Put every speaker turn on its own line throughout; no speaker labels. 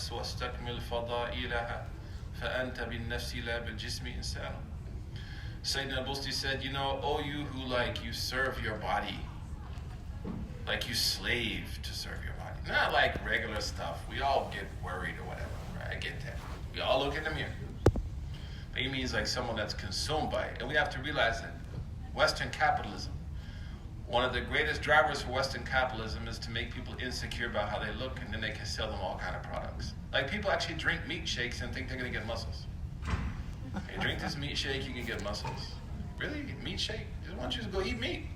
واستكمل فضائلها فأنت بالنفس لا بالجسم إنسان. Sayyidina al-Busti said, oh you who you serve your body, like you slave to serve your body. Not like regular stuff. We all get worried or whatever, right? I get that. We all look in the mirror. But he means like someone that's consumed by it. And we have to realize that Western capitalism, one of the greatest drivers for Western capitalism is to make people insecure about how they look, and then they can sell them all kind of products. Like people actually drink meat shakes and think they're going to get muscles. You drink this meat shake, you can get muscles. Really? Meat shake? Why don't you just go eat meat?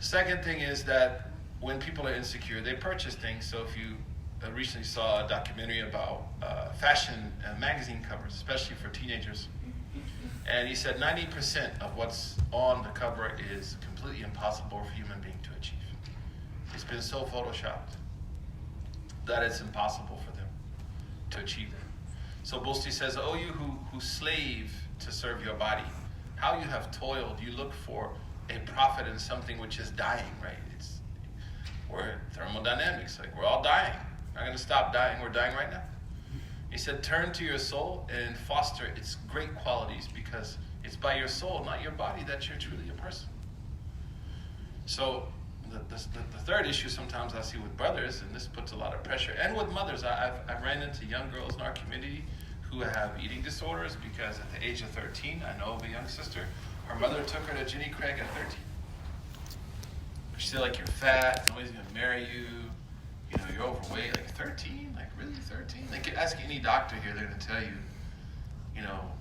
Second thing is that when people are insecure, they purchase things. So if you recently saw a documentary about fashion magazine covers, especially for teenagers, and he said 90% of what's on the cover is completely impossible for a human being to achieve. It's been so photoshopped that it's impossible for them to achieve it. So Busti says, oh, you who slave to serve your body, how you have toiled, you look for a profit in something which is dying, right? We're thermodynamics, like we're all dying. We're not going to stop dying, we're dying right now. He said, turn to your soul and foster its great qualities, because it's by your soul, not your body, that you're truly a person. So the third issue sometimes I see with brothers, and this puts a lot of pressure, and with mothers, I've ran into young girls in our community who have eating disorders because at the age of 13, I know of a young sister, her mother took her to Jenny Craig at 13. She said, like, you're fat, nobody's going to marry you, you're overweight, like 13? Like, really, 13? Like, ask any doctor here, they're going to tell you,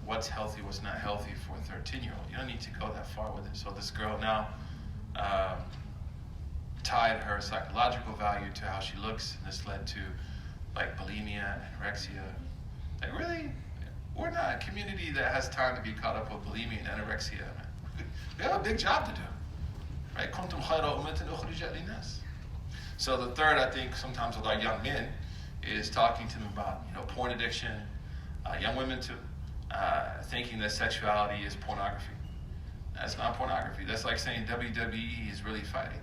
what's healthy, what's not healthy for a 13-year-old. You don't need to go that far with it. So this girl now tied her psychological value to how she looks, and this led to, like, bulimia, anorexia. Like, really? We're not a community that has time to be caught up with bulimia and anorexia. We have a big job to do. Right? كنتم خير أمة أخرجت للناس. So the third, I think, sometimes with our young men, is talking to them about, porn addiction, young women too, thinking that sexuality is pornography. That's not pornography. That's like saying WWE is really fighting.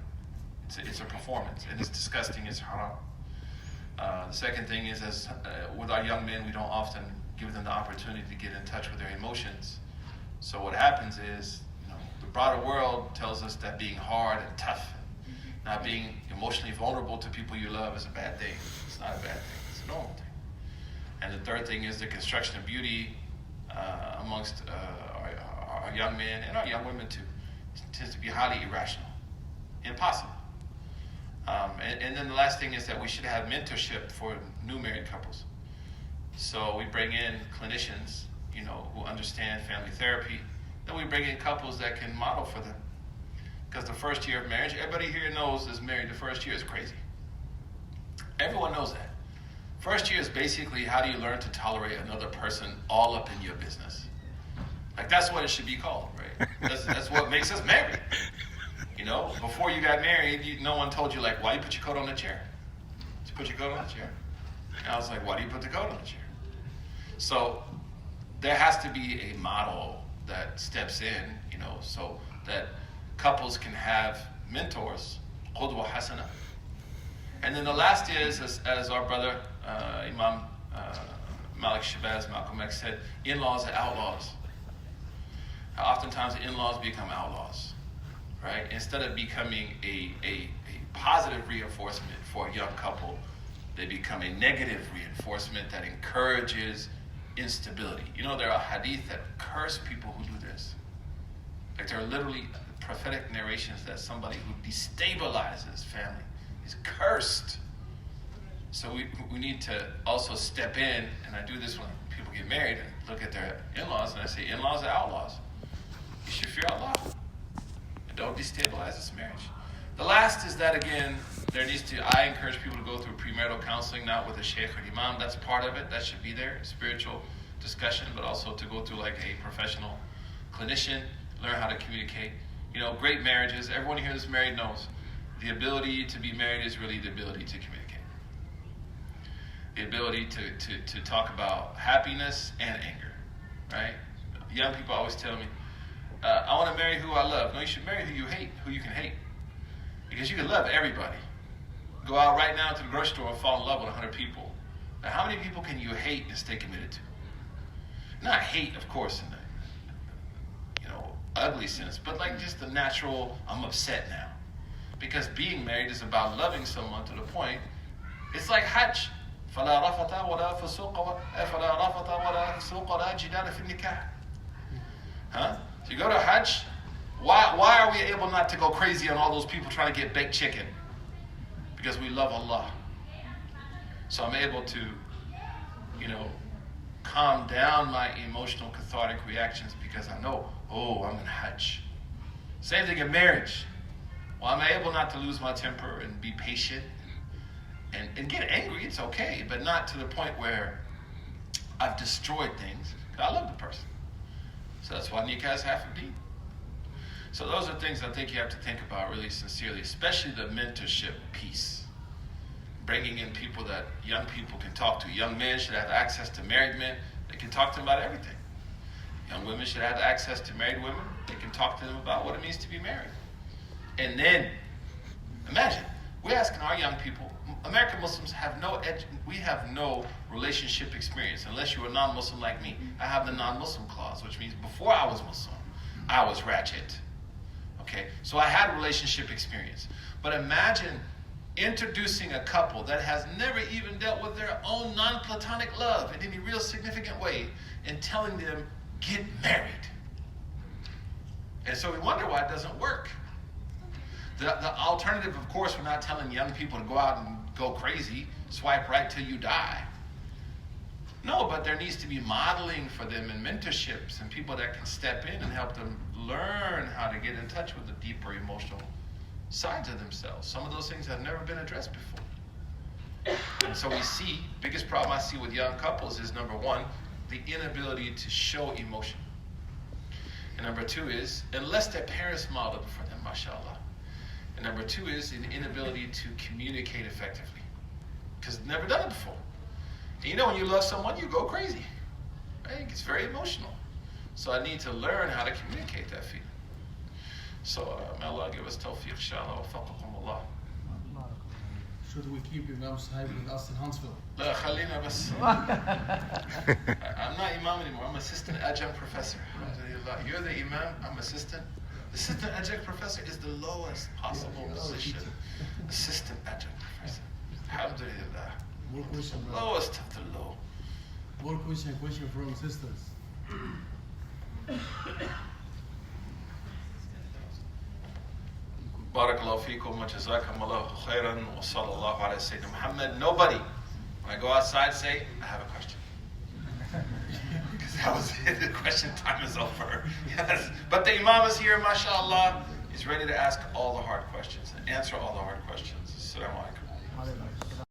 It's a performance, and it's disgusting, it's haram. The second thing is, with our young men, we don't often give them the opportunity to get in touch with their emotions. So what happens is, the broader world tells us that being hard and tough, not being emotionally vulnerable to people you love is a bad thing. It's not a bad thing, it's a normal thing. And the third thing is the construction of beauty amongst our young men and our young women too. It tends to be highly irrational, impossible. And then the last thing is that we should have mentorship for new married couples. So we bring in clinicians, who understand family therapy. Then we bring in couples that can model for them. Because the first year of marriage, everybody here knows is married, the first year is crazy. Everyone knows that. First year is basically how do you learn to tolerate another person all up in your business. Like that's what it should be called, right? That's what makes us married. Before you got married, no one told you like, why do you put your coat on the chair? Did you put your coat on the chair? And I was like, why do you put the coat on the chair? So there has to be a model that steps in, so that couples can have mentors, qudwa hasana. And then the last is, as our brother Imam Malik Shabazz, Malcolm X said, in-laws are outlaws. Oftentimes in-laws become outlaws, right? Instead of becoming a positive reinforcement for a young couple, they become a negative reinforcement that encourages instability. There are hadith that curse people who do this. Like there are literally prophetic narrations that somebody who destabilizes family is cursed. So we need to also step in, and I do this when people get married and look at their in-laws, and I say, in-laws are outlaws. You should fear Allah. And don't destabilize this marriage. The last is that, again, I encourage people to go through premarital counseling, not with a sheikh or imam. That's part of it. That should be there, spiritual discussion, but also to go through like a professional clinician, learn how to communicate. Great marriages, everyone here that's married knows the ability to be married is really the ability to communicate. The ability to talk about happiness and anger, right? Young people always tell me, I want to marry who I love. No, you should marry who you hate, who you can hate. Because you can love everybody, Go out right now to the grocery store and fall in love with 100 people. Now, how many people can you hate and stay committed to? Not hate, of course, in the ugly sense, but like just the natural, I'm upset now. Because being married is about loving someone to the point, it's like Hajj. فَلَا رَفَثَ وَلَا فُسُوقَ وَلَا جِدَالَ فِي النِّكَاحِ. Huh? So you go to Hajj, why are we able not to go crazy on all those people trying to get baked chicken? Because we love Allah. So I'm able to, calm down my emotional cathartic reactions because I know, I'm in Hajj. Same thing in marriage. Well, I'm able not to lose my temper and be patient and get angry. It's okay, but not to the point where I've destroyed things. I love the person. So that's why nikah is half a deen. So those are things I think you have to think about really sincerely, especially the mentorship piece. Bringing in people that young people can talk to. Young men should have access to married men. They can talk to them about everything. Young women should have access to married women. They can talk to them about what it means to be married. And then, imagine, we're asking our young people, American Muslims we have no relationship experience unless you're a non-Muslim like me. I have the non-Muslim clause, which means before I was Muslim, I was ratchet. Okay, so I had relationship experience. But imagine introducing a couple that has never even dealt with their own non-platonic love in any real significant way and telling them, get married. And so we wonder why it doesn't work. The alternative, of course, we're not telling young people to go out and go crazy, swipe right till you die. No, but there needs to be modeling for them and mentorships and people that can step in and help them learn how to get in touch with the deeper emotional sides of themselves. Some of those things have never been addressed before. And so we see, biggest problem I see with young couples is number one, the inability to show emotion. And number two is, unless their parents model it for them, mashallah. And number two is an inability to communicate effectively. Because they've never done it before. And when you love someone, you go crazy. Right? It gets very emotional. So I need to learn how to communicate that feeling. So may Allah give us tawfiq, inshallah, wa faqakum Allah.
Should we keep Imam Suhaib with us in Huntsville?
لا خلينا بس. I'm not imam anymore. I'm assistant adjunct professor. You're the imam. I'm assistant. Assistant adjunct professor is the lowest possible position. Assistant adjunct professor. Alhamdulillah.
More question,
Lowest of the low.
More question from sisters.
Barakallahu feekum wa jazakumullahu khairan wa sallallahu ala Sayyidina Muhammad. Nobody, when I go outside, say, I have a question. Because that was it. The question time is over. Yes. But the Imam is here, mashallah. He's ready to ask all the hard questions and answer all the hard questions. Assalamu alaikum.